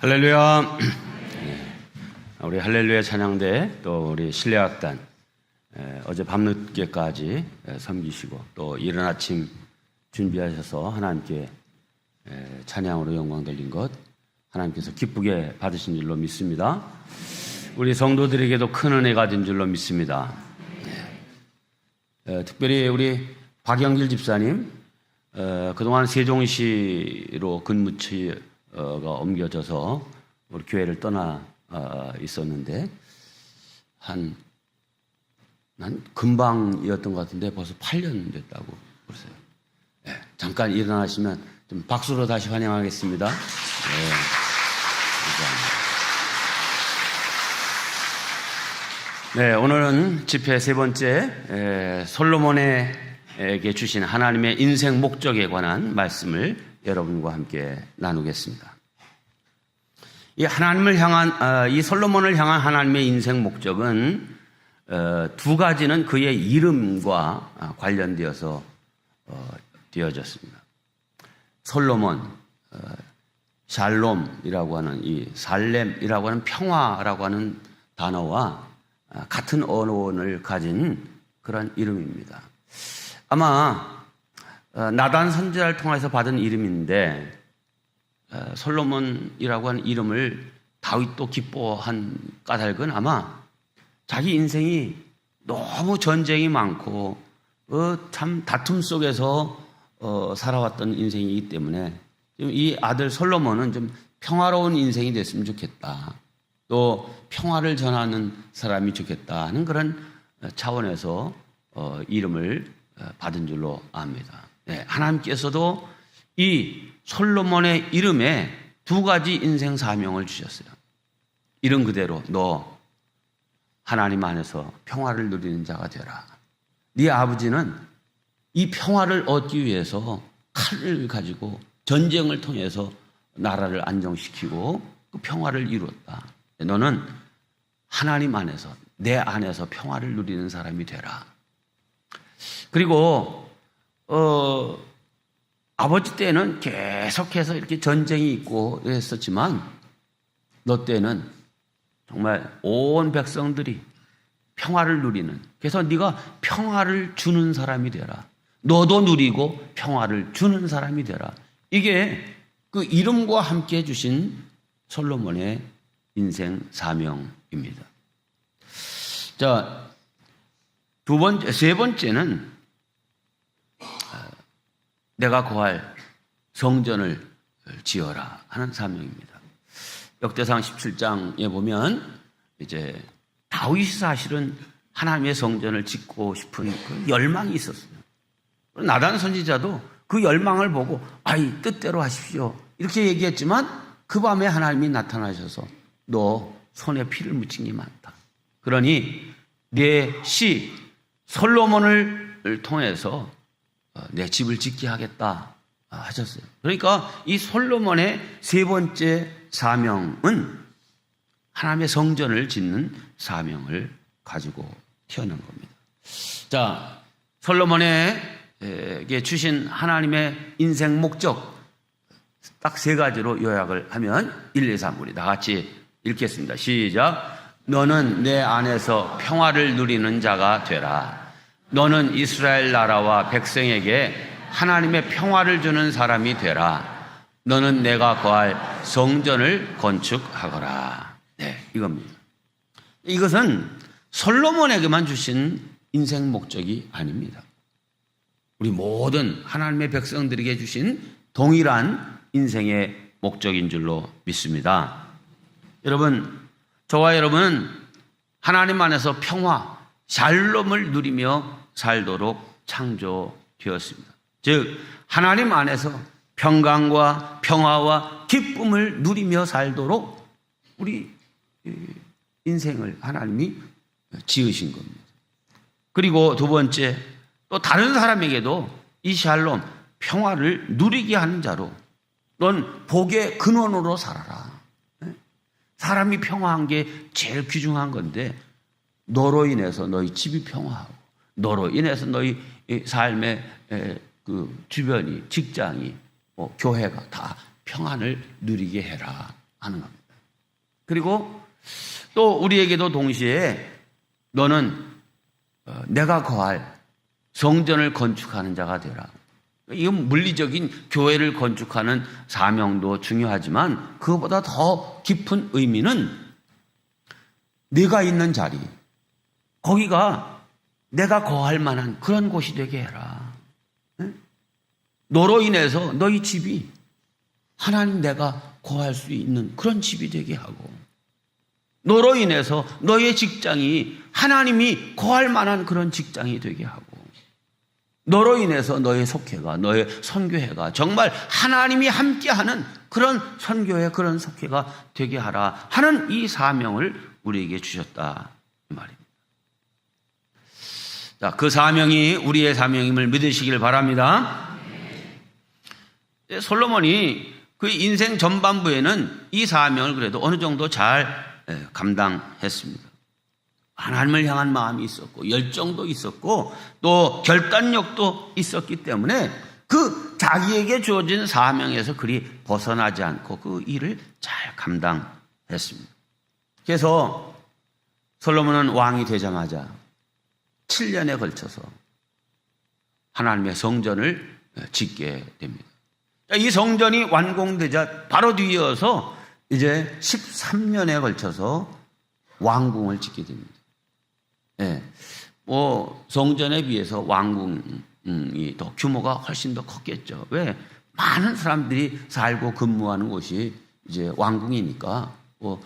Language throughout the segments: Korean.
할렐루야. 우리 할렐루야 찬양대 또 우리 실내악단 어제 밤늦게까지 섬기시고 또 이른 아침 준비하셔서 하나님께 찬양으로 영광 돌린 것 하나님께서 기쁘게 받으신 줄로 믿습니다. 우리 성도들에게도 큰 은혜가 된 줄로 믿습니다. 특별히 우리 박영길 집사님 그동안 세종시로 근무처가 옮겨져서 우리 교회를 떠나 있었는데 난 금방이었던 것 같은데 벌써 8년 됐다고 그러세요. 잠깐 일어나시면 좀 박수로 다시 환영하겠습니다. 감사합니다. 오늘은 집회 세 번째 솔로몬에게 주신 하나님의 인생 목적에 관한 말씀을 여러분과 함께 나누겠습니다. 이 하나님을 향한 이 솔로몬을 향한 하나님의 인생 목적은 두 가지는 그의 이름과 관련되어서 되어졌습니다. 솔로몬, 샬롬이라고 하는 이 살렘이라고 하는 평화라고 하는 단어와 같은 어원을 가진 그런 이름입니다. 아마 나단 선지자를 통해서 받은 이름인데 솔로몬이라고 하는 이름을 다윗도 기뻐한 까닭은 아마 자기 인생이 너무 전쟁이 많고 참 다툼 속에서 살아왔던 인생이기 때문에 이 아들 솔로몬은 좀 평화로운 인생이 됐으면 좋겠다. 또 평화를 전하는 사람이 좋겠다 하는 그런 차원에서 이름을 받은 줄로 압니다. 하나님께서도 이 솔로몬의 이름에 두 가지 인생 사명을 주셨어요. 이름 그대로 너 하나님 안에서 평화를 누리는 자가 되라. 네 아버지는 이 평화를 얻기 위해서 칼을 가지고 전쟁을 통해서 나라를 안정시키고 그 평화를 이루었다. 너는 하나님 안에서 내 안에서 평화를 누리는 사람이 되라. 그리고 아버지 때는 계속해서 이렇게 전쟁이 있고 했었지만 너 때는 정말 온 백성들이 평화를 누리는, 그래서 네가 평화를 주는 사람이 되라. 너도 누리고 평화를 주는 사람이 되라. 이게 그 이름과 함께 주신 솔로몬의 인생 사명입니다. 자, 세 번째는 내가 거할 성전을 지어라 하는 사명입니다. 역대상 17장에 보면 이제 다윗이 사실은 하나님의 성전을 짓고 싶은 그 열망이 있었어요. 나단 선지자도 그 열망을 보고 뜻대로 하십시오 이렇게 얘기했지만 그 밤에 하나님이 나타나셔서 너 손에 피를 묻힌 게 많다. 그러니 내 시 솔로몬을 통해서 내 집을 짓게 하겠다 하셨어요. 그러니까 이 솔로몬의 세 번째 사명은 하나님의 성전을 짓는 사명을 가지고 태어난 겁니다. 자, 솔로몬에게 주신 하나님의 인생 목적 딱 세 가지로 요약을 하면 1, 2, 3 우리 다 같이 읽겠습니다. 시작. 너는 내 안에서 평화를 누리는 자가 되라. 너는 이스라엘 나라와 백성에게 하나님의 평화를 주는 사람이 되라. 너는 내가 거할 성전을 건축하거라. 이겁니다. 이것은 솔로몬에게만 주신 인생 목적이 아닙니다. 우리 모든 하나님의 백성들에게 주신 동일한 인생의 목적인 줄로 믿습니다. 여러분, 저와 여러분은 하나님 안에서 평화, 샬롬을 누리며 살도록 창조되었습니다. 즉 하나님 안에서 평강과 평화와 기쁨을 누리며 살도록 우리 인생을 하나님이 지으신 겁니다. 그리고 두 번째, 또 다른 사람에게도 이 샬롬, 평화를 누리게 하는 자로 넌 복의 근원으로 살아라. 사람이 평화한 게 제일 귀중한 건데 너로 인해서 너희 집이 평화하고 너로 인해서 너희 삶의 그 주변이, 직장이, 교회가 다 평안을 누리게 해라 하는 겁니다. 그리고 또 우리에게도 동시에 너는 내가 거할 성전을 건축하는 자가 되라. 이건 물리적인 교회를 건축하는 사명도 중요하지만 그것보다 더 깊은 의미는 네가 있는 자리, 거기가 내가 거할 만한 그런 곳이 되게 해라. 너로 인해서 너희 집이 하나님 내가 거할 수 있는 그런 집이 되게 하고, 너로 인해서 너의 직장이 하나님이 거할 만한 그런 직장이 되게 하고, 너로 인해서 너의 속회가, 너의 선교회가 정말 하나님이 함께하는 그런 선교회, 그런 속회가 되게 하라 하는 이 사명을 우리에게 주셨다 이 말입니다. 자, 그 사명이 우리의 사명임을 믿으시길 바랍니다. 솔로몬이 그 인생 전반부에는 이 사명을 그래도 어느 정도 잘 감당했습니다. 하나님을 향한 마음이 있었고 열정도 있었고 또 결단력도 있었기 때문에 그 자기에게 주어진 사명에서 그리 벗어나지 않고 그 일을 잘 감당했습니다. 그래서 솔로몬은 왕이 되자마자 7년에 걸쳐서 하나님의 성전을 짓게 됩니다. 이 성전이 완공되자 바로 뒤이어서 이제 13년에 걸쳐서 왕궁을 짓게 됩니다. 성전에 비해서 왕궁이 더 규모가 훨씬 더 컸겠죠. 왜? 많은 사람들이 살고 근무하는 곳이 이제 왕궁이니까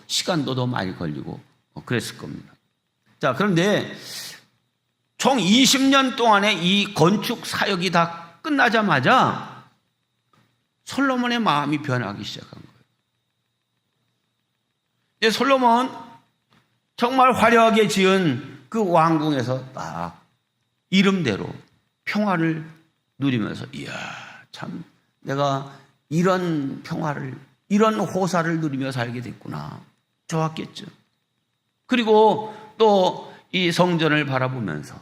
시간도 더 많이 걸리고 그랬을 겁니다. 자, 그런데 총 20년 동안의 이 건축 사역이 다 끝나자마자 솔로몬의 마음이 변하기 시작한 거예요. 솔로몬 정말 화려하게 지은 그 왕궁에서 딱 이름대로 평화를 누리면서 이야, 참 내가 이런 평화를, 이런 호사를 누리며 살게 됐구나. 좋았겠죠. 그리고 또 이 성전을 바라보면서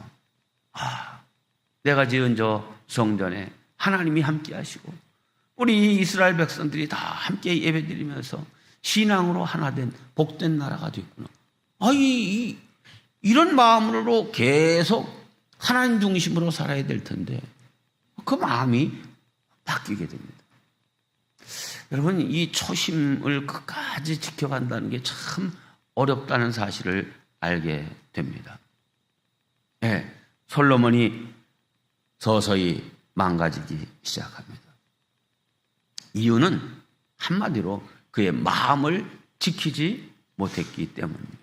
내가 지은 저 성전에 하나님이 함께 하시고 우리 이스라엘 백성들이 다 함께 예배드리면서 신앙으로 하나 된 복된 나라가 됐구나. 이런 마음으로 계속 하나님 중심으로 살아야 될 텐데 그 마음이 바뀌게 됩니다. 여러분, 이 초심을 끝까지 지켜간다는 게 참 어렵다는 사실을 알게 됩니다. 솔로몬이 서서히 망가지기 시작합니다. 이유는 한마디로 그의 마음을 지키지 못했기 때문입니다.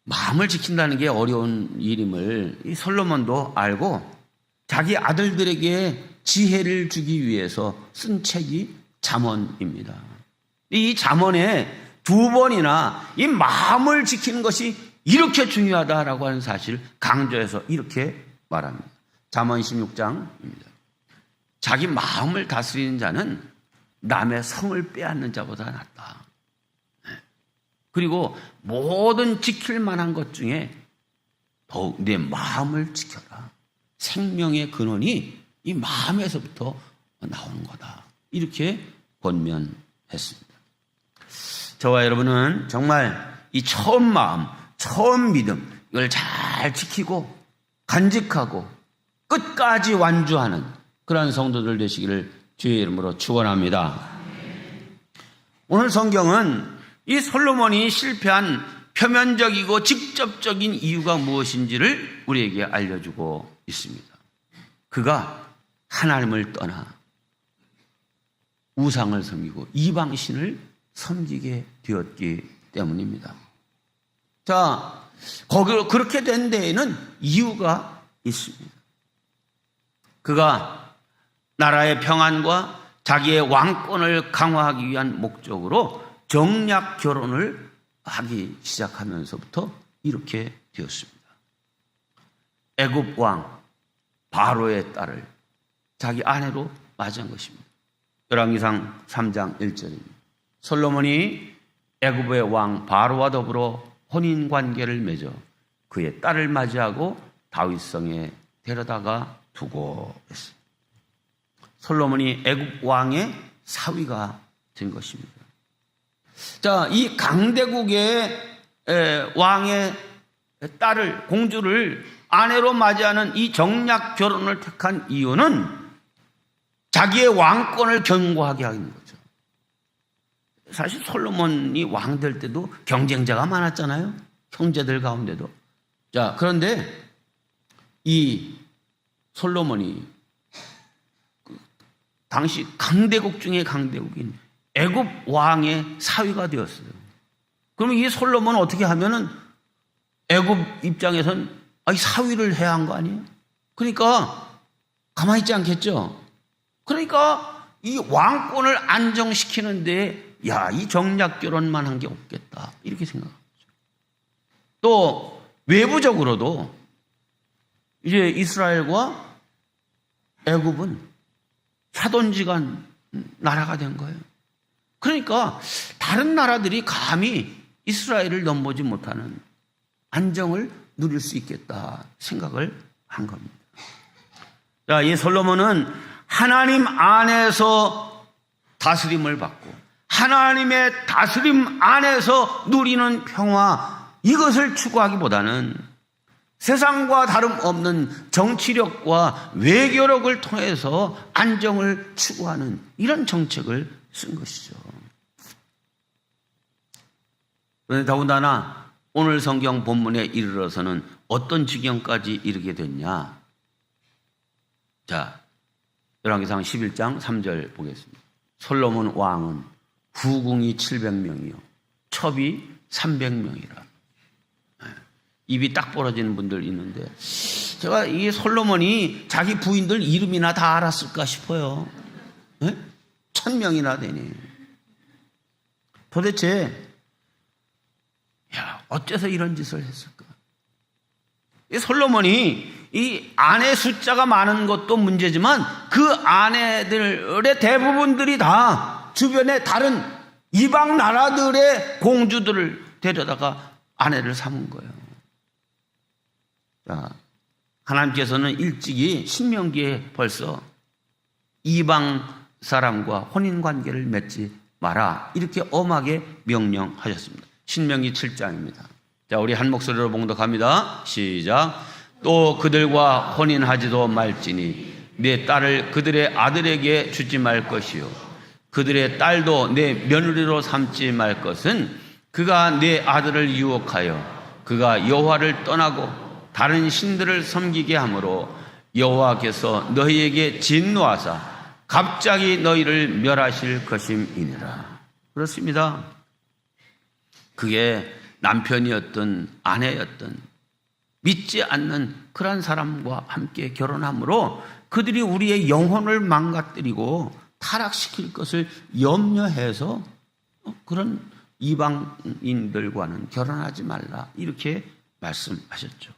마음을 지킨다는 게 어려운 일임을 이 솔로몬도 알고 자기 아들들에게 지혜를 주기 위해서 쓴 책이 잠언입니다. 이 잠언에 2번이나 이 마음을 지키는 것이 이렇게 중요하다라고 하는 사실을 강조해서 이렇게 말합니다. 잠언 16장입니다. 자기 마음을 다스리는 자는 남의 성을 빼앗는 자보다 낫다. 그리고 모든 지킬 만한 것 중에 더욱 내 마음을 지켜라. 생명의 근원이 이 마음에서부터 나오는 거다. 이렇게 권면했습니다. 저와 여러분은 정말 이 처음 마음, 처음 믿음, 이걸 잘 지키고 간직하고 끝까지 완주하는 그러한 성도들 되시기를 주의 이름으로 축원합니다. 오늘 성경은 이 솔로몬이 실패한 표면적이고 직접적인 이유가 무엇인지를 우리에게 알려주고 있습니다. 그가 하나님을 떠나 우상을 섬기고 이방신을 섬기게 되었기 때문입니다. 자, 그렇게 된 데에는 이유가 있습니다. 그가 나라의 평안과 자기의 왕권을 강화하기 위한 목적으로 정략 결혼을 하기 시작하면서부터 이렇게 되었습니다. 애굽 왕 바로의 딸을 자기 아내로 맞이한 것입니다. 열왕기상 3장 1절입니다. 솔로몬이 애굽의 왕 바로와 더불어 혼인 관계를 맺어 그의 딸을 맞이하고 다윗성에 데려다가 두고 했습니다. 솔로몬이 애굽 왕의 사위가 된 것입니다. 자, 이 강대국의 왕의 딸을, 공주를 아내로 맞이하는 이 정략 결혼을 택한 이유는 자기의 왕권을 견고하게 하는 거죠. 사실 솔로몬이 왕 될 때도 경쟁자가 많았잖아요. 형제들 가운데도. 자, 그런데 이 솔로몬이 당시 강대국 중에 강대국인 애굽 왕의 사위가 되었어요. 그러면 이 솔로몬은 어떻게 하면은 애굽 입장에선 이 사위를 해야 한 거 아니에요? 그러니까 가만히 있지 않겠죠. 그러니까 이 왕권을 안정시키는데 이 정략 결혼만 한 게 없겠다 이렇게 생각합니다. 또 외부적으로도 이제 이스라엘과 애굽은 사돈지간 나라가 된 거예요. 그러니까 다른 나라들이 감히 이스라엘을 넘보지 못하는 안정을 누릴 수 있겠다 생각을 한 겁니다. 자, 이 솔로몬은 하나님 안에서 다스림을 받고 하나님의 다스림 안에서 누리는 평화, 이것을 추구하기보다는 세상과 다름없는 정치력과 외교력을 통해서 안정을 추구하는 이런 정책을 쓴 것이죠. 그런데 더군다나 오늘 성경 본문에 이르러서는 어떤 지경까지 이르게 됐냐. 자, 열왕기상 11장 3절 보겠습니다. 솔로몬 왕은 후궁이 700명이요 첩이 300명이라. 입이 딱 벌어지는 분들 있는데 제가 이 솔로몬이 자기 부인들 이름이나 다 알았을까 싶어요. 1000명이나 되니. 도대체 어째서 이런 짓을 했을까? 이 솔로몬이 이 아내 숫자가 많은 것도 문제지만 그 아내들의 대부분들이 다 주변의 다른 이방 나라들의 공주들을 데려다가 아내를 삼은 거예요. 자, 하나님께서는 일찍이 신명기에 벌써 이방 사람과 혼인 관계를 맺지 마라 이렇게 엄하게 명령하셨습니다. 신명기 7장입니다. 자, 우리 한 목소리로 봉독합니다. 시작. 또 그들과 혼인하지도 말지니 내 딸을 그들의 아들에게 주지 말 것이요 그들의 딸도 내 며느리로 삼지 말 것은 그가 내 아들을 유혹하여 그가 여호와를 떠나고 다른 신들을 섬기게 하므로 여호와께서 너희에게 진노하사 갑자기 너희를 멸하실 것임이니라. 그렇습니다. 그게 남편이었던 아내였던 믿지 않는 그런 사람과 함께 결혼함으로 그들이 우리의 영혼을 망가뜨리고 타락시킬 것을 염려해서 그런 이방인들과는 결혼하지 말라 이렇게 말씀하셨죠.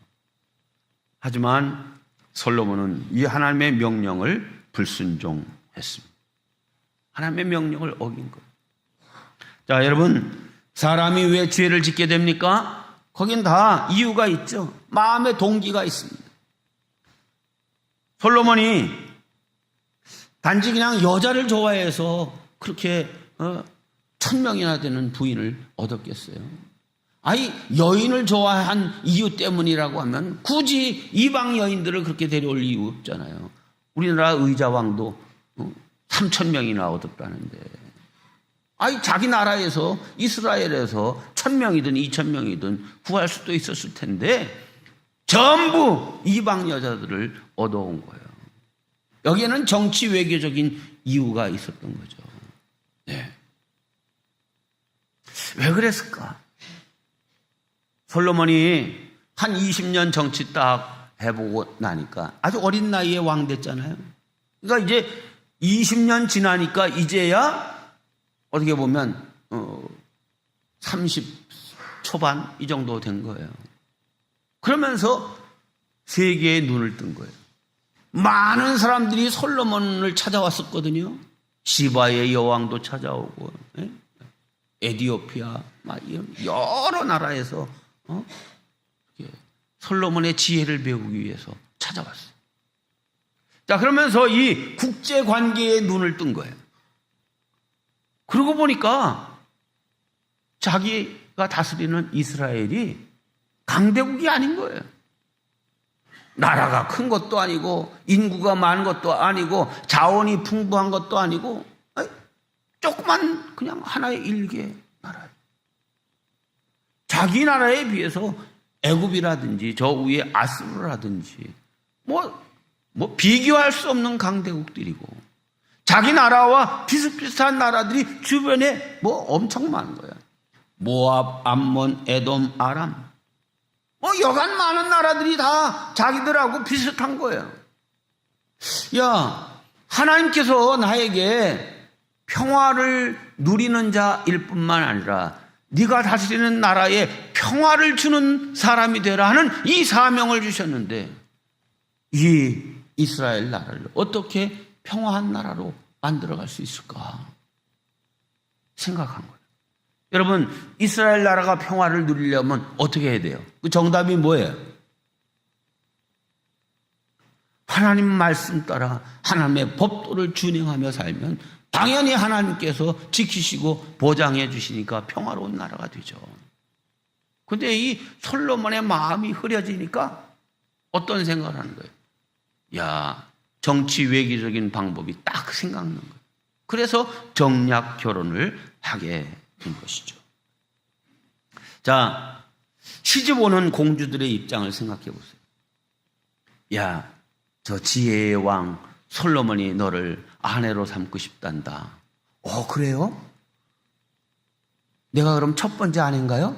하지만 솔로몬은 이 하나님의 명령을 불순종했습니다. 하나님의 명령을 어긴 거예요. 자, 여러분, 사람이 왜 죄를 짓게 됩니까? 거긴 다 이유가 있죠. 마음의 동기가 있습니다. 솔로몬이 단지 그냥 여자를 좋아해서 그렇게 1000명이나 되는 부인을 얻었겠어요. 여인을 좋아한 이유 때문이라고 하면 굳이 이방 여인들을 그렇게 데려올 이유 없잖아요. 우리나라 의자왕도 3000명이나 얻었다는데 자기 나라에서 이스라엘에서 1000명이든 2000명이든 구할 수도 있었을 텐데 전부 이방 여자들을 얻어온 거예요. 여기에는 정치 외교적인 이유가 있었던 거죠. 네. 왜 그랬을까? 솔로몬이 한 20년 정치 딱 해보고 나니까 아주 어린 나이에 왕 됐잖아요. 그러니까 이제 20년 지나니까 이제야 어떻게 보면 30 초반 이 정도 된 거예요. 그러면서 세계의 눈을 뜬 거예요. 많은 사람들이 솔로몬을 찾아왔었거든요. 시바의 여왕도 찾아오고 에디오피아 여러 나라에서 솔로몬의 지혜를 배우기 위해서 찾아왔어요. 자, 그러면서 이 국제관계에 눈을 뜬 거예요. 그리고 그러고 보니까 자기가 다스리는 이스라엘이 강대국이 아닌 거예요. 나라가 큰 것도 아니고 인구가 많은 것도 아니고 자원이 풍부한 것도 아니고 조그만 그냥 하나의 일개 나라예요. 자기 나라에 비해서 애굽이라든지 저 위에 아수르라든지 뭐 비교할 수 없는 강대국들이고 자기 나라와 비슷비슷한 나라들이 주변에 엄청 많은 거야. 모압, 암몬, 에돔, 아람 여간 많은 나라들이 다 자기들하고 비슷한 거예요. 야, 하나님께서 나에게 평화를 누리는 자일 뿐만 아니라 네가 다스리는 나라에 평화를 주는 사람이 되라 하는 이 사명을 주셨는데 이 이스라엘 나라를 어떻게 평화한 나라로 만들어갈 수 있을까 생각한 거예요. 여러분, 이스라엘 나라가 평화를 누리려면 어떻게 해야 돼요? 그 정답이 뭐예요? 하나님 말씀 따라 하나님의 법도를 준행하며 살면 당연히 하나님께서 지키시고 보장해 주시니까 평화로운 나라가 되죠. 근데 이 솔로몬의 마음이 흐려지니까 어떤 생각을 하는 거예요? 야, 정치 외교적인 방법이 딱 생각나는 거예요. 그래서 정략 결혼을 하게 된 것이죠. 자, 시집 오는 공주들의 입장을 생각해 보세요. 야, 저 지혜의 왕 솔로몬이 너를 아내로 삼고 싶단다. 그래요? 내가 그럼 첫 번째 아내인가요?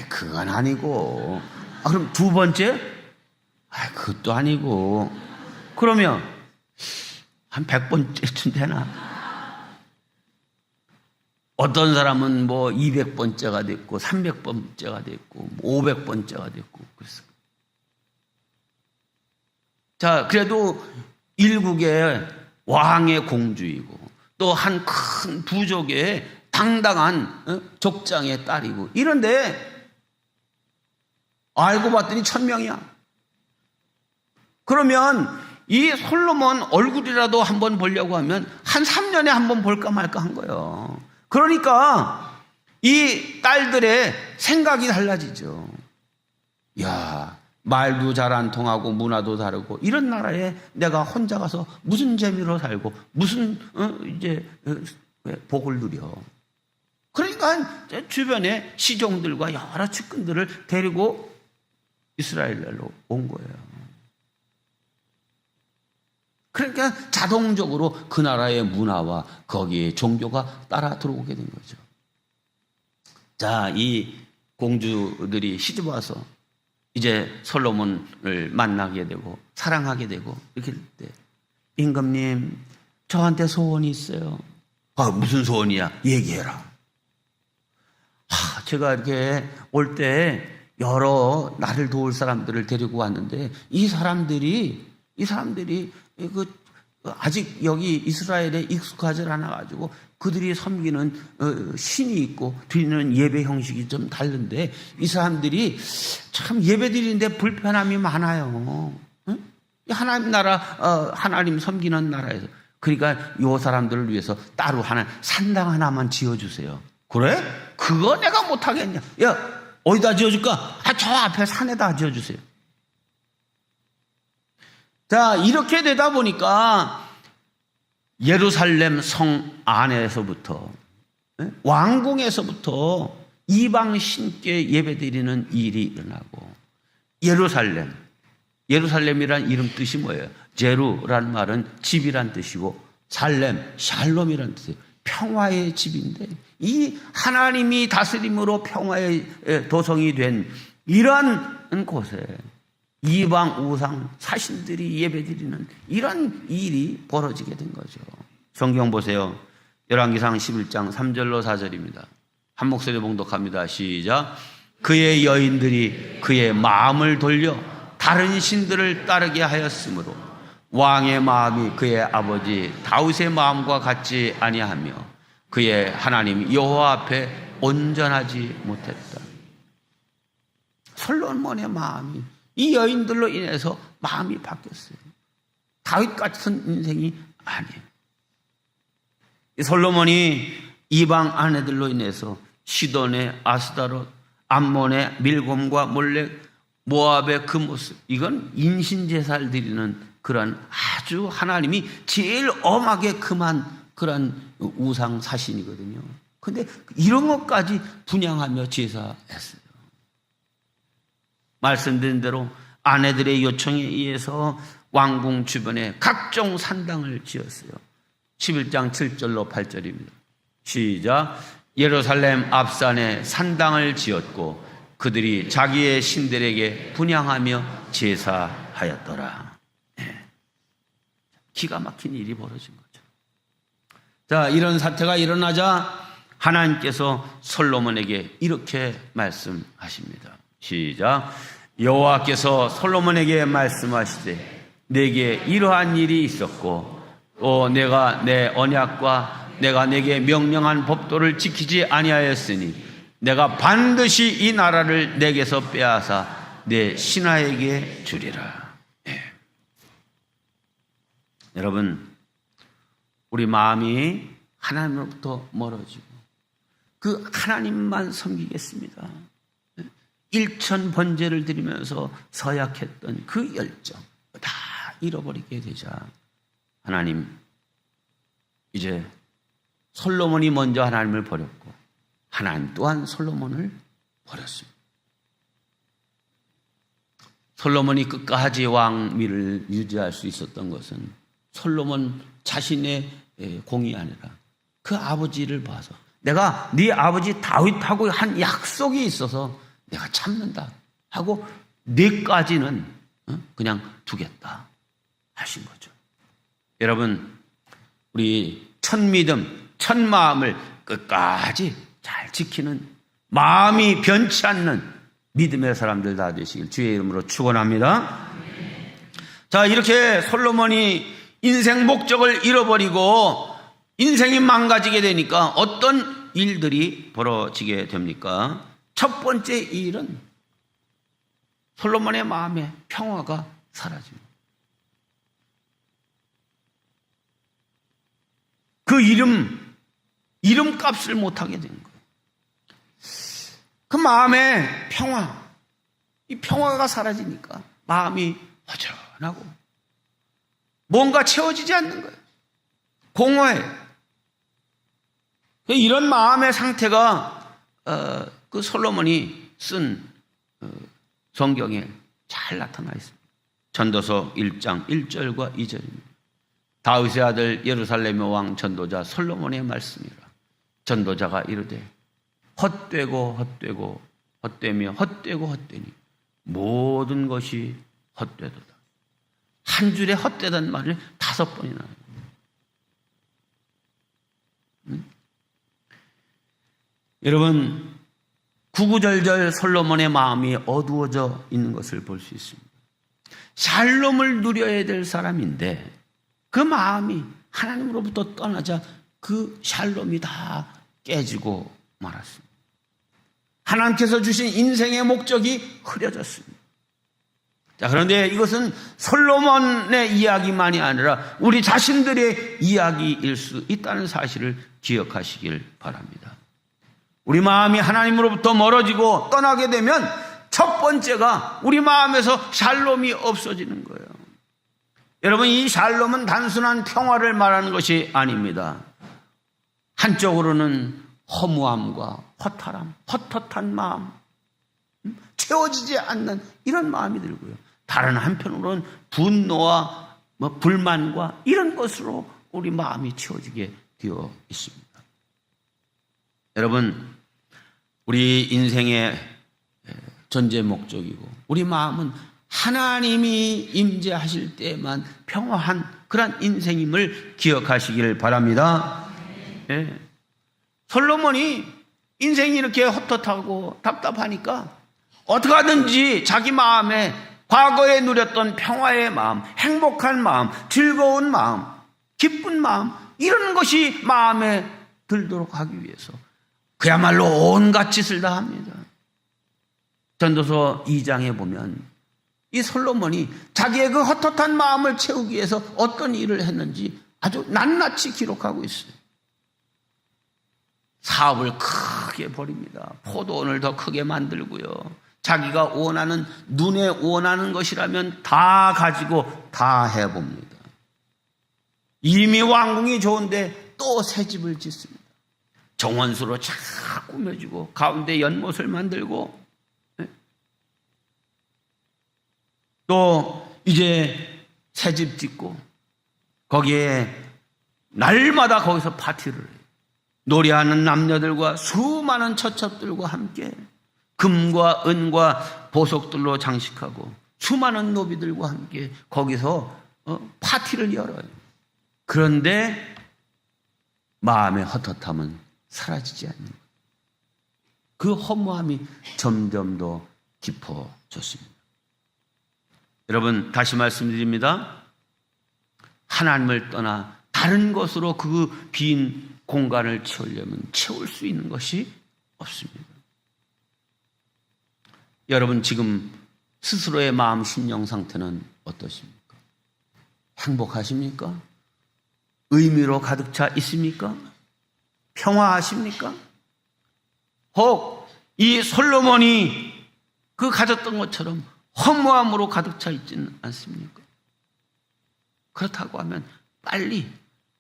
그건 아니고. 그럼 두 번째? 그것도 아니고. 그러면 한 100번째쯤 되나? 어떤 사람은 200번째가 됐고 300번째가 됐고 500번째가 됐고 그랬어요. 자, 그래도 일국의 왕의 공주이고 또 한 큰 부족의 당당한 족장의 딸이고 이런데 알고 봤더니 1000명이야. 그러면 이 솔로몬 얼굴이라도 한번 보려고 하면 한 3년에 한번 볼까 말까 한 거예요. 그러니까 이 딸들의 생각이 달라지죠. 야, 말도 잘 안 통하고 문화도 다르고 이런 나라에 내가 혼자 가서 무슨 재미로 살고 무슨 복을 누려. 그러니까 주변에 시종들과 여러 측근들을 데리고 이스라엘로 온 거예요. 그러니까 자동적으로 그 나라의 문화와 거기에 종교가 따라 들어오게 된 거죠. 자, 이 공주들이 시집 와서 이제 솔로몬을 만나게 되고 사랑하게 되고 이렇게 될 때 임금님, 저한테 소원이 있어요. 무슨 소원이야? 얘기해라. 제가 이렇게 올 때 여러 나를 도울 사람들을 데리고 왔는데 이 사람들이 아직 여기 이스라엘에 익숙하지 않아가지고 그들이 섬기는 신이 있고 드리는 예배 형식이 좀 다른데 이 사람들이 참 예배 드리는데 불편함이 많아요. 응? 하나님 나라, 하나님 섬기는 나라에서. 그러니까 이 사람들을 위해서 따로 산당 하나만 지어주세요. 그래? 그거 내가 못하겠냐? 야, 어디다 지어줄까? 저 앞에 산에다 지어주세요. 자, 이렇게 되다 보니까 예루살렘 성 안에서부터 왕궁에서부터 이방 신께 예배드리는 일이 일어나고 예루살렘이란 이름 뜻이 뭐예요? 제루라는 말은 집이란 뜻이고 살렘, 샬롬이란 뜻이에요. 평화의 집인데 이 하나님이 다스림으로 평화의 도성이 된 이러한 곳에 이방 우상 사신들이 예배드리는 이런 일이 벌어지게 된 거죠. 성경 보세요. 열왕기상 11장 3절로 4절입니다. 한 목소리 봉독합니다. 시작. 그의 여인들이 그의 마음을 돌려 다른 신들을 따르게 하였으므로 왕의 마음이 그의 아버지 다윗의 마음과 같지 아니하며 그의 하나님 여호와 앞에 온전하지 못했다. 솔로몬의 마음이 이 여인들로 인해서 마음이 바뀌었어요. 다윗 같은 인생이 아니에요. 이 솔로몬이 이방 아내들로 인해서 시돈의 아스다롯, 암몬의 밀곰과 몰렉, 모압의 그 모습, 이건 인신제사를 드리는 그런 아주 하나님이 제일 엄하게 금한 그런 우상 사신이거든요. 근데 이런 것까지 분양하며 제사했어요. 말씀드린 대로 아내들의 요청에 의해서 왕궁 주변에 각종 산당을 지었어요. 11장 7절로 8절입니다. 시작. 예루살렘 앞산에 산당을 지었고 그들이 자기의 신들에게 분향하며 제사하였더라. 네. 기가 막힌 일이 벌어진 거죠. 자, 이런 사태가 일어나자 하나님께서 솔로몬에게 이렇게 말씀하십니다. 시작. 여호와께서 솔로몬에게 말씀하시되 내게 이러한 일이 있었고 또 내가 내 언약과 내가 내게 명령한 법도를 지키지 아니하였으니 내가 반드시 이 나라를 내게서 빼앗아 내 신하에게 주리라. 네. 여러분, 우리 마음이 하나님으로부터 멀어지고 그 하나님만 섬기겠습니다. 일천 번제를 드리면서 서약했던 그 열정 다 잃어버리게 되자 하나님, 이제 솔로몬이 먼저 하나님을 버렸고 하나님 또한 솔로몬을 버렸습니다. 솔로몬이 끝까지 왕위를 유지할 수 있었던 것은 솔로몬 자신의 공이 아니라 그 아버지를 봐서 내가 네 아버지 다윗하고 한 약속이 있어서 내가 참는다 하고 네까지는 그냥 두겠다 하신 거죠. 여러분, 우리 첫 믿음, 첫 마음을 끝까지 잘 지키는 마음이 변치 않는 믿음의 사람들 다 되시길 주의 이름으로 축원합니다. 자, 이렇게 솔로몬이 인생 목적을 잃어버리고 인생이 망가지게 되니까 어떤 일들이 벌어지게 됩니까? 첫 번째 일은 솔로몬의 마음에 평화가 사라집니다. 그 이름값을 못하게 된 거예요. 그 마음의 평화, 이 평화가 사라지니까 마음이 허전하고 뭔가 채워지지 않는 거예요. 공허해요. 이런 마음의 상태가 그 솔로몬이 쓴 성경에 잘 나타나 있습니다. 전도서 1장 1절과 2절입니다. 다윗의 아들 예루살렘의 왕 전도자 솔로몬의 말씀이라. 전도자가 이르되 헛되고 헛되고 헛되며 헛되고 헛되니 모든 것이 헛되도다. 한 줄에 헛되다는 말을 5번이나 해요. 여러분, 구구절절 솔로몬의 마음이 어두워져 있는 것을 볼 수 있습니다. 샬롬을 누려야 될 사람인데 그 마음이 하나님으로부터 떠나자 그 샬롬이 다 깨지고 말았습니다. 하나님께서 주신 인생의 목적이 흐려졌습니다. 자, 그런데 이것은 솔로몬의 이야기만이 아니라 우리 자신들의 이야기일 수 있다는 사실을 기억하시길 바랍니다. 우리 마음이 하나님으로부터 멀어지고 떠나게 되면 첫 번째가 우리 마음에서 샬롬이 없어지는 거예요. 여러분, 이 샬롬은 단순한 평화를 말하는 것이 아닙니다. 한쪽으로는 허무함과 허탈함, 헛헛한 마음, 채워지지 않는 이런 마음이 들고요. 다른 한편으로는 분노와 불만과 이런 것으로 우리 마음이 채워지게 되어 있습니다. 여러분, 우리 인생의 전제 목적이고 우리 마음은 하나님이 임재하실 때만 평화한 그런 인생임을 기억하시길 바랍니다. 네. 솔로몬이 인생이 이렇게 헛헛하고 답답하니까 어떻게 하든지 자기 마음에 과거에 누렸던 평화의 마음, 행복한 마음, 즐거운 마음, 기쁜 마음, 이런 것이 마음에 들도록 하기 위해서 그야말로 온갖 짓을 다 합니다. 전도서 2장에 보면 이 솔로몬이 자기의 그 헛헛한 마음을 채우기 위해서 어떤 일을 했는지 아주 낱낱이 기록하고 있어요. 사업을 크게 벌입니다. 포도원을 더 크게 만들고요. 자기가 원하는, 눈에 원하는 것이라면 다 가지고 다 해봅니다. 이미 왕궁이 좋은데 또 새 집을 짓습니다. 정원수로 쫙 꾸며주고 가운데 연못을 만들고, 또 이제 새 집 짓고 거기에 날마다 거기서 파티를 해요. 노래하는 남녀들과 수많은 처첩들과 함께 금과 은과 보석들로 장식하고 수많은 노비들과 함께 거기서 파티를 열어요. 그런데 마음의 헛헛함은 사라지지 않는 거예요. 그 허무함이 점점 더 깊어졌습니다. 여러분, 다시 말씀드립니다. 하나님을 떠나 다른 것으로 그 빈 공간을 채우려면 채울 수 있는 것이 없습니다. 여러분, 지금 스스로의 마음 심령 상태는 어떠십니까? 행복하십니까? 의미로 가득 차 있습니까? 평화하십니까? 혹 이 솔로몬이 그 가졌던 것처럼 허무함으로 가득 차 있지는 않습니까? 그렇다고 하면 빨리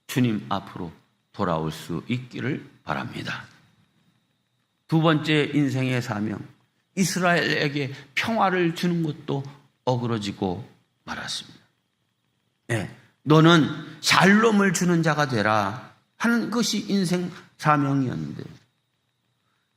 주님 앞으로 돌아올 수 있기를 바랍니다. 두 번째 인생의 사명, 이스라엘에게 평화를 주는 것도 어그러지고 말았습니다. 네, 너는 샬롬을 주는 자가 되라 하는 것이 인생 사명이었는데,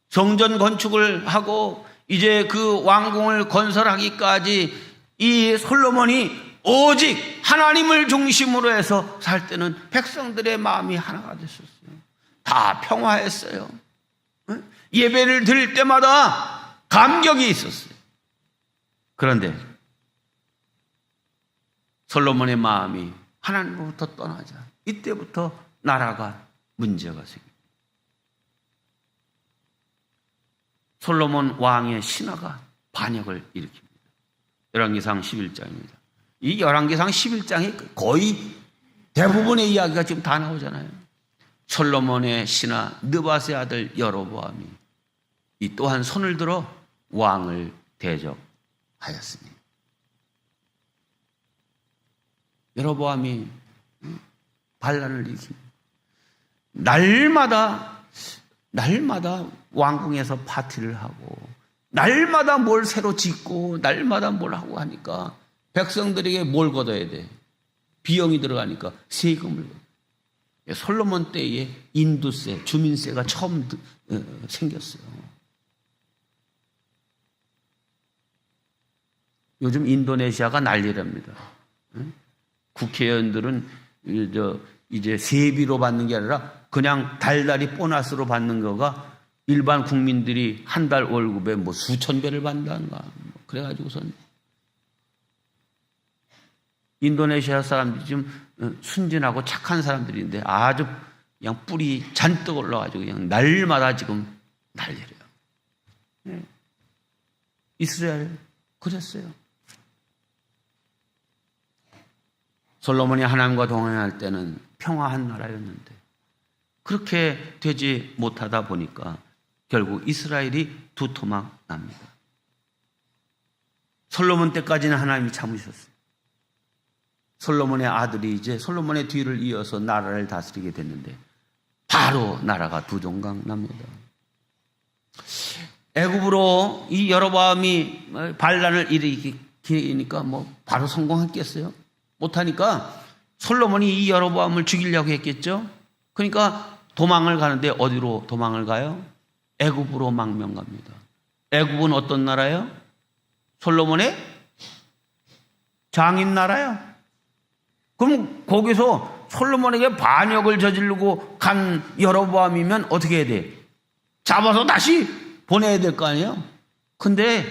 성전 건축을 하고 이제 그 왕궁을 건설하기까지 이 솔로몬이 오직 하나님을 중심으로 해서 살 때는 백성들의 마음이 하나가 됐었어요. 다 평화했어요. 예배를 드릴 때마다 감격이 있었어요. 그런데 솔로몬의 마음이 하나님으로부터 떠나자 이때부터 나라가 문제가 생깁니다. 솔로몬 왕의 신하가 반역을 일으킵니다. 열왕기상 11장입니다. 이 열왕기상 11장에 거의 대부분의 이야기가 지금 다 나오잖아요. 솔로몬의 신하 느밧의 아들 여로보암이 이 또한 손을 들어 왕을 대적하였으니, 여로보암이 반란을 일으킵니다. 날마다 왕궁에서 파티를 하고 날마다 뭘 새로 짓고 날마다 뭘 하고 하니까 백성들에게 뭘 걷어야 돼? 비용이 들어가니까 세금을 걷어요. 솔로몬 때에 인두세, 주민세가 처음 생겼어요. 요즘 인도네시아가 난리랍니다. 국회의원들은 이제 세비로 받는 게 아니라 그냥 달달이 보너스로 받는 거가 일반 국민들이 한 달 월급에 뭐 수천 배를 받는다는가. 그래가지고선 인도네시아 사람들이 좀 순진하고 착한 사람들인데 아주 그냥 뿔이 잔뜩 올라가지고 그냥 날마다 지금 난리래요. 네. 이스라엘 그랬어요. 솔로몬이 하나님과 동행할 때는 평화한 나라였는데 그렇게 되지 못하다 보니까 결국 이스라엘이 두토막 납니다. 솔로몬 때까지는 하나님이 참으셨어요. 솔로몬의 아들이 이제 솔로몬의 뒤를 이어서 나라를 다스리게 됐는데 바로 나라가 두종강 납니다. 애굽으로 이 여로보암이 반란을 일으키니까 뭐 바로 성공했겠어요? 못하니까 솔로몬이 이 여로보암을 죽이려고 했겠죠? 그러니까 도망을 가는데 어디로 도망을 가요? 애굽으로 망명 갑니다. 애굽은 어떤 나라예요? 솔로몬의 장인 나라예요. 그럼 거기서 솔로몬에게 반역을 저지르고 간 여로보암이면 어떻게 해야 돼? 잡아서 다시 보내야 될 거 아니에요? 근데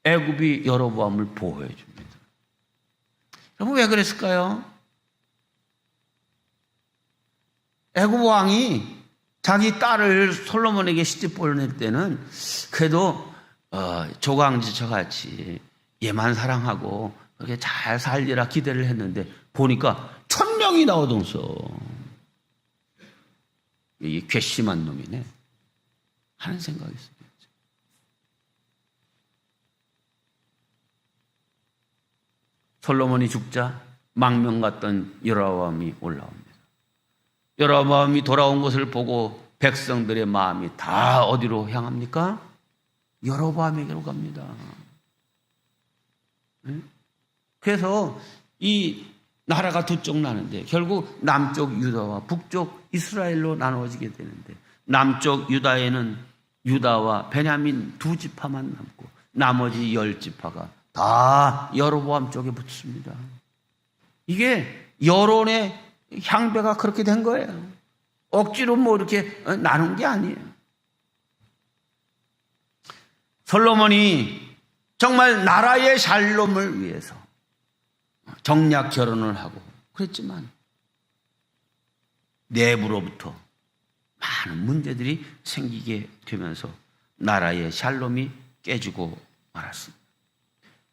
애굽이 여로보암을 보호해 줍니다. 여러분 왜 그랬을까요? 애굽 왕이 자기 딸을 솔로몬에게 시집 보낼 때는 그래도 조강지처같이 얘만 사랑하고 그렇게 잘 살리라 기대를 했는데 보니까 1000명이 나오던서. 이 괘씸한 놈이네. 하는 생각이 있었겠죠. 솔로몬이 죽자 망명 갔던 여로보암이 올라옵니다. 여로보암이 돌아온 것을 보고 백성들의 마음이 다 어디로 향합니까? 여로보암에게로 갑니다. 그래서 이 나라가 두 쪽 나는데 결국 남쪽 유다와 북쪽 이스라엘로 나누어지게 되는데 남쪽 유다에는 유다와 베냐민 두 지파만 남고 나머지 10지파가 다 여로보암 쪽에 붙습니다. 이게 여론의 향배가 그렇게 된 거예요. 억지로 뭐 이렇게 나눈 게 아니에요. 솔로몬이 정말 나라의 샬롬을 위해서 정략 결혼을 하고 그랬지만 내부로부터 많은 문제들이 생기게 되면서 나라의 샬롬이 깨지고 말았습니다.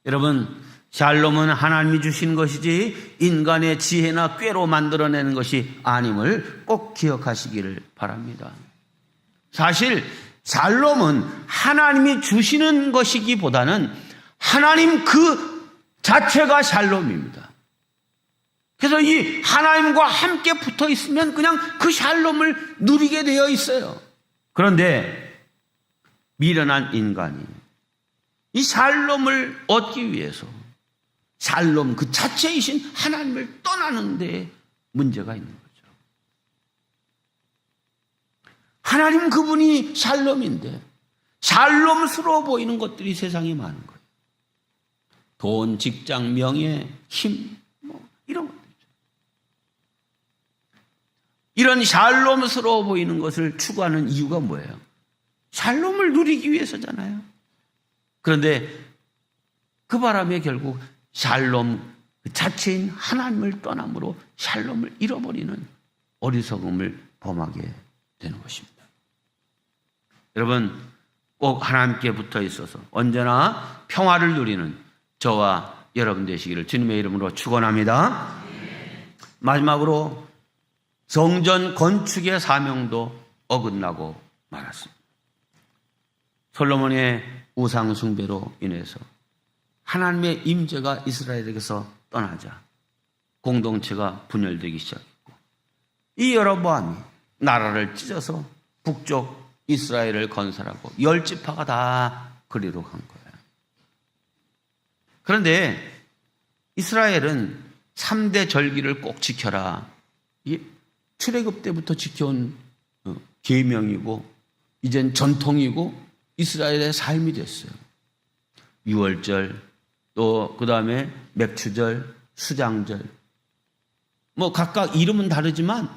여러분, 샬롬은 하나님이 주신 것이지 인간의 지혜나 꾀로 만들어내는 것이 아님을 꼭 기억하시기를 바랍니다. 사실 샬롬은 하나님이 주시는 것이기보다는 하나님 그 자체가 샬롬입니다. 그래서 이 하나님과 함께 붙어 있으면 그냥 그 샬롬을 누리게 되어 있어요. 그런데 미련한 인간이 이 샬롬을 얻기 위해서 샬롬 그 자체이신 하나님을 떠나는 데 문제가 있는 거죠. 하나님 그분이 샬롬인데 샬롬스러워 보이는 것들이 세상에 많은 거예요. 돈, 직장, 명예, 힘, 뭐 이런 것들이죠. 이런 샬롬스러워 보이는 것을 추구하는 이유가 뭐예요? 샬롬을 누리기 위해서잖아요. 그런데 그 바람에 결국 샬롬 그 자체인 하나님을 떠남으로 샬롬을 잃어버리는 어리석음을 범하게 되는 것입니다. 여러분, 꼭 하나님께 붙어 있어서 언제나 평화를 누리는 저와 여러분 되시기를 주님의 이름으로 축원합니다. 마지막으로 성전 건축의 사명도 어긋나고 말았습니다. 솔로몬의 우상 숭배로 인해서 하나님의 임재가 이스라엘에게서 떠나자 공동체가 분열되기 시작했고 이 여로보암이 나라를 찢어서 북쪽 이스라엘을 건설하고 10지파가 다 그리로 간 거예요. 그런데 이스라엘은 3대 절기를 꼭 지켜라. 이게 출애굽 때부터 지켜온 계명이고 이젠 전통이고 이스라엘의 삶이 됐어요. 유월절, 또 그 다음에 맥추절, 수장절. 뭐 각각 이름은 다르지만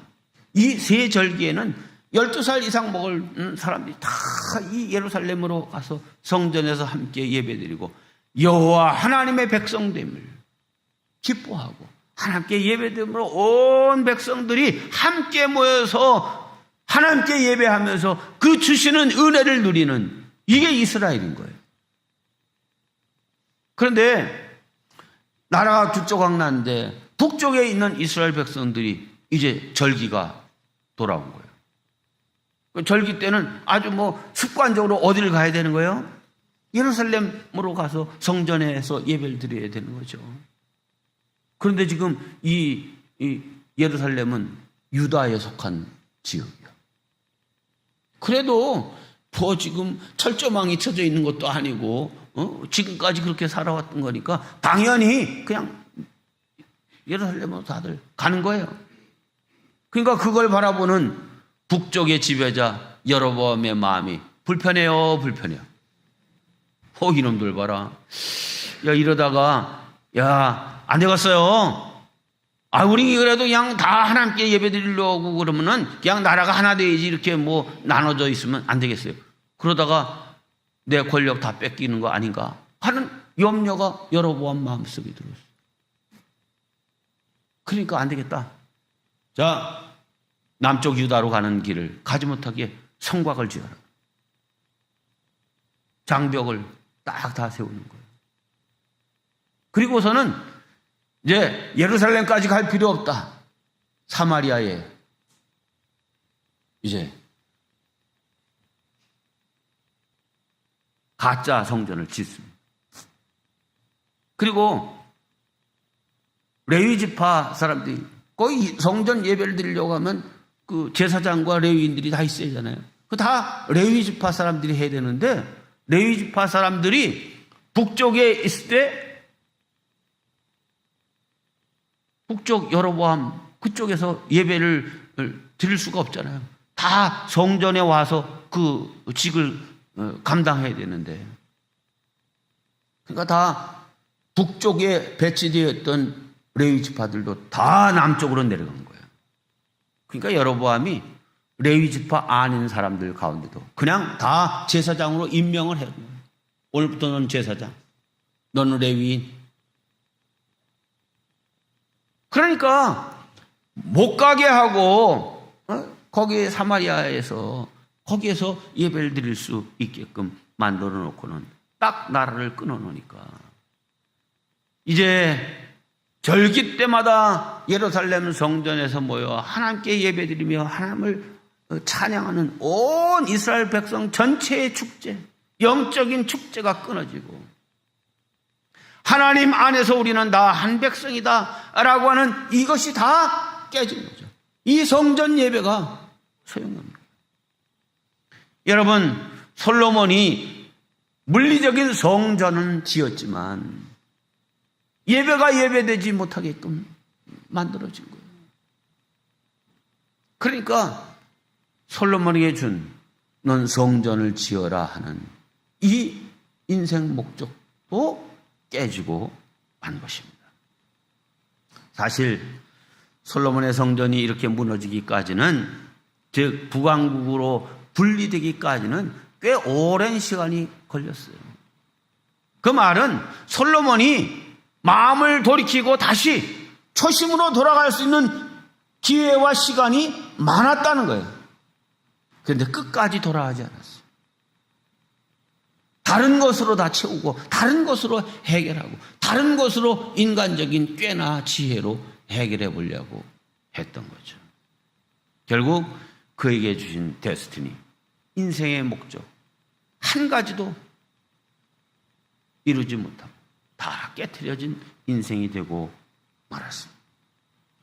이 세 절기에는 12살 이상 먹을 사람들이 다 이 예루살렘으로 가서 성전에서 함께 예배드리고 여호와 하나님의 백성됨을 기뻐하고 하나님께 예배됨으로 온 백성들이 함께 모여서 하나님께 예배하면서 그 주시는 은혜를 누리는 이게 이스라엘인 거예요. 그런데 나라가 두 조각 났는데 북쪽에 있는 이스라엘 백성들이 이제 절기가 돌아온 거예요. 절기 때는 아주 뭐 습관적으로 어디를 가야 되는 거예요? 예루살렘으로 가서 성전에서 예배를 드려야 되는 거죠. 그런데 지금 이 예루살렘은 유다에 속한 지역이야. 그래도 뭐 지금 철조망이 쳐져 있는 것도 아니고 지금까지 그렇게 살아왔던 거니까 당연히 그냥 예루살렘으로 다들 가는 거예요. 그러니까 그걸 바라보는 북쪽의 지배자 여로보암의 마음이 불편해요, 불편해요. 이놈들 봐라. 야, 이러다가 안 되겠어요. 우리 그래도 그냥 다 하나님께 예배 드리려고 그러면은 그냥 나라가 하나 돼야지 이렇게 뭐 나눠져 있으면 안 되겠어요. 그러다가 내 권력 다 뺏기는 거 아닌가 하는 염려가 여로보암 마음속에 들었어요. 그러니까 안 되겠다. 자, 남쪽 유다로 가는 길을 가지 못하게 성곽을 지어라. 장벽을 딱 다 세우는 거예요. 그리고서는 이제 예루살렘까지 갈 필요 없다. 사마리아에 이제 가짜 성전을 짓습니다. 그리고 레위 지파 사람들이 거의 성전 예배를 드리려고 하면 그 제사장과 레위인들이 다 있어야 하잖아요. 그 다 레위 지파 사람들이 해야 되는데 레위 지파 사람들이 북쪽에 있을 때 북쪽 여로보암 그쪽에서 예배를 드릴 수가 없잖아요. 다 성전에 와서 그 직을 감당해야 되는데, 그러니까 다 북쪽에 배치되어 있던 레위 지파들도 다 남쪽으로 내려간 거예요. 그러니까 여로보암이 레위 지파 아닌 사람들 가운데도 그냥 다 제사장으로 임명을 해요. 오늘부터 너는 제사장, 너는 레위인. 그러니까 못 가게 하고 거기 사마리아에서 거기에서 예배를 드릴 수 있게끔 만들어 놓고는 딱 나라를 끊어 놓으니까 이제 절기 때마다 예루살렘 성전에서 모여 하나님께 예배드리며 하나님을 찬양하는 온 이스라엘 백성 전체의 축제, 영적인 축제가 끊어지고 하나님 안에서 우리는 다 한 백성이다 라고 하는 이것이 다 깨진 거죠. 이 성전 예배가 소용없는 거예요. 여러분, 솔로몬이 물리적인 성전은 지었지만 예배가 예배되지 못하게끔 만들어진 거예요. 그러니까 솔로몬에게 준 넌 성전을 지어라 하는 이 인생 목적도 깨지고 만 것입니다. 사실 솔로몬의 성전이 이렇게 무너지기까지는, 즉 북왕국으로 분리되기까지는 꽤 오랜 시간이 걸렸어요. 그 말은 솔로몬이 마음을 돌이키고 다시 초심으로 돌아갈 수 있는 기회와 시간이 많았다는 거예요. 그런데 끝까지 돌아가지 않았어요. 다른 것으로 다 채우고 다른 것으로 해결하고 다른 것으로 인간적인 꾀나 지혜로 해결해 보려고 했던 거죠. 결국 그에게 주신 데스티니, 인생의 목적 한 가지도 이루지 못하고 다 깨트려진 인생이 되고 말았습니다.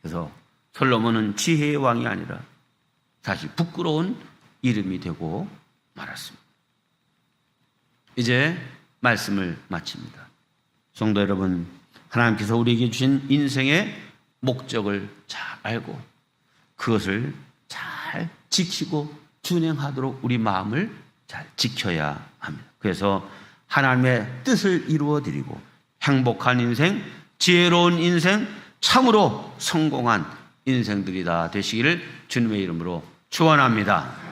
그래서 솔로몬은 지혜의 왕이 아니라 사실 부끄러운 이름이 되고 말았습니다. 이제 말씀을 마칩니다. 성도 여러분, 하나님께서 우리에게 주신 인생의 목적을 잘 알고 그것을 잘 지키고 준행하도록 우리 마음을 잘 지켜야 합니다. 그래서 하나님의 뜻을 이루어드리고 행복한 인생, 지혜로운 인생, 참으로 성공한 인생들이 다 되시기를 주님의 이름으로 축원합니다.